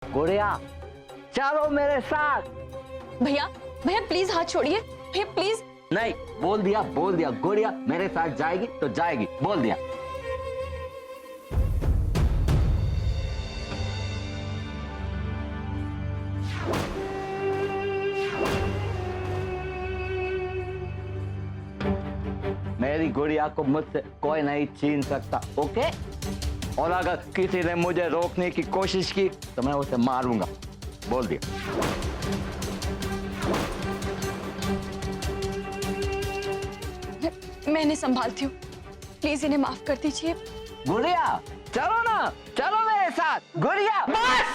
गुड़िया चलो मेरे साथ। भैया भैया प्लीज हाथ छोड़िए भैया प्लीज। नहीं, बोल दिया गुड़िया मेरे साथ जाएगी तो जाएगी, बोल दिया। मेरी गुड़िया को मुझसे कोई नहीं छीन सकता, ओके? और अगर किसी ने मुझे रोकने की कोशिश की तो मैं उसे मारूंगा, बोल दिया। मैंने संभालती हूँ, प्लीज इन्हें माफ कर दीजिए। गुड़िया चलो ना, चलो मेरे साथ। गुड़िया बस।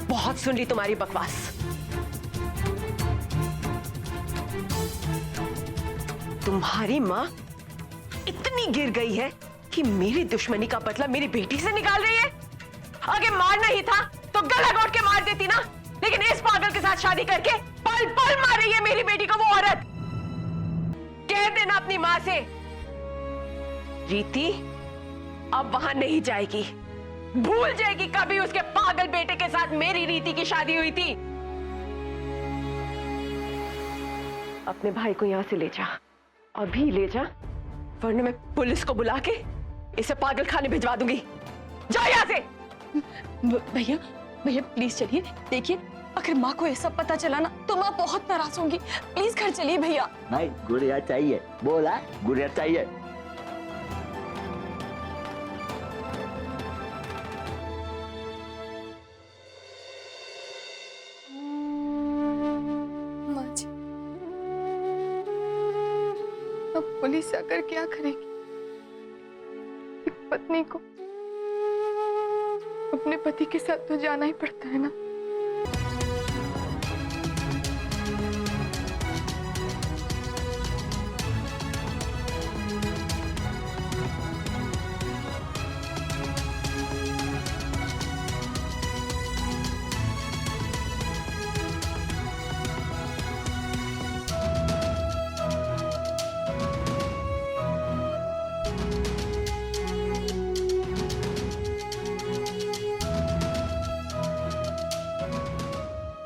बहुत सुन ली तुम्हारी बकवास। तुम्हारी माँ इतनी गिर गई है कि मेरी दुश्मनी का बदला मेरी बेटी से निकाल रही है। आगे मारना ही था तो गला घोट के मार देती ना, लेकिन इस पागल के साथ शादी करके पल पल मार रही है मेरी बेटी को वो औरत। कह देना अपनी माँ से रीति अब वहां नहीं जाएगी, भूल जाएगी कभी उसके पागल बेटे के साथ मेरी रीति की शादी हुई थी। अपने भाई को यहां से ले जा, अभी ले जा, वरना मैं पुलिस को बुला के इसे पागल खाने भिजवा दूंगी। जा यहां से। भैया भैया प्लीज चलिए, देखिए अगर माँ को ऐसा पता चला ना तो माँ बहुत नाराज होंगी। प्लीज घर चलिए भैया। नहीं, गुड़िया चाहिए, बोला गुड़िया चाहिए। माँ जी अब पुलिस आकर क्या करेगी? एक पत्नी को अपने पति के साथ तो जाना ही पड़ता है ना।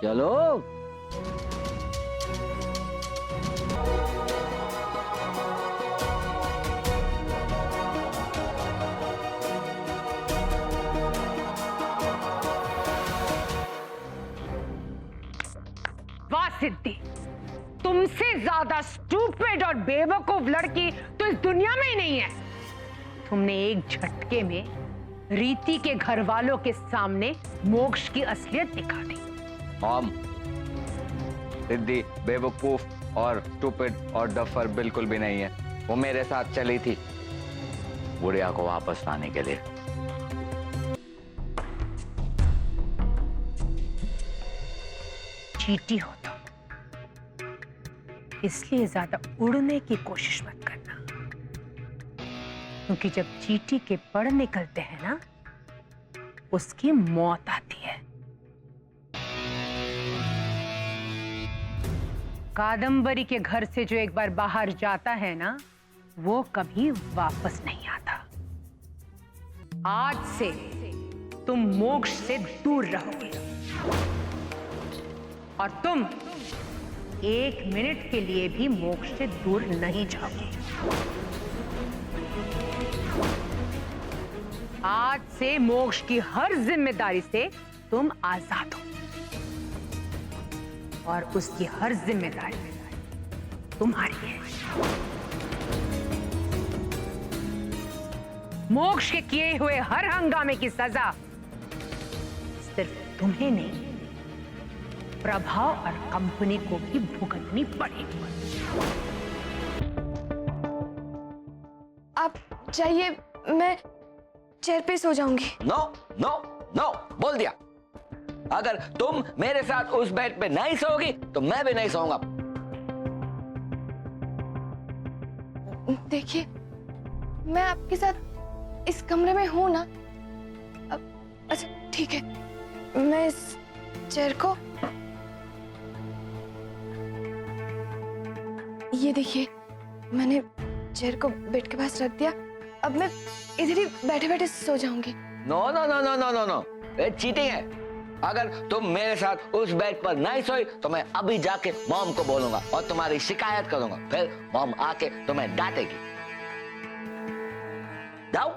चलो वाह सिद्धि, तुमसे ज्यादा स्टूपिड और बेवकूफ लड़की तो इस दुनिया में ही नहीं है। तुमने एक झटके में रीति के घर वालों के सामने मोक्ष की असलियत दिखा दी। हम सिद्धि बेवकूफ और स्टूपिड और डफर बिल्कुल भी नहीं है। वो मेरे साथ चली थी गुड़िया को वापस लाने के लिए। चींटी हो तुम, इसलिए ज्यादा उड़ने की कोशिश मत करना, क्योंकि जब चींटी के पर निकलते हैं ना उसकी मौत आती है। कादम्बरी के घर से जो एक बार बाहर जाता है ना वो कभी वापस नहीं आता। आज से तुम मोक्ष से दूर रहोगे और तुम एक मिनट के लिए भी मोक्ष से दूर नहीं जाओगे। आज से मोक्ष की हर जिम्मेदारी से तुम आजाद हो और उसकी हर जिम्मेदारी तुम्हारी है। मोक्ष के किए हुए हर हंगामे की सजा सिर्फ तुम्हें नहीं, प्रभाव और कंपनी को भी भुगतनी पड़ेगी। आप जाइए, मैं चेयर पे सो जाऊंगी। नो नो नो, बोल दिया। अगर तुम मेरे साथ उस बेड पे नहीं सोओगी तो मैं भी नहीं सोऊंगा। देखिए मैं आपके साथ इस कमरे में हूं ना। अब अच्छा ठीक है, मैं इस चेयर को, ये देखिए मैंने चेयर को बेड के पास रख दिया। अब मैं इधर ही बैठे बैठे सो जाऊंगी। No no no no no no no, ये चीटिंग है। अगर तुम मेरे साथ उस बेड पर नहीं सोई तो मैं अभी जाके मॉम को बोलूंगा और तुम्हारी शिकायत करूंगा। फिर मॉम आके तुम्हें डांटेगी। जाओ।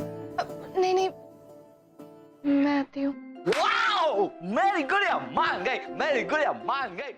नहीं नहीं, मैं आती हूँ। वाओ, मेरी गुड़िया मान गई, मेरी गुड़िया मान गई।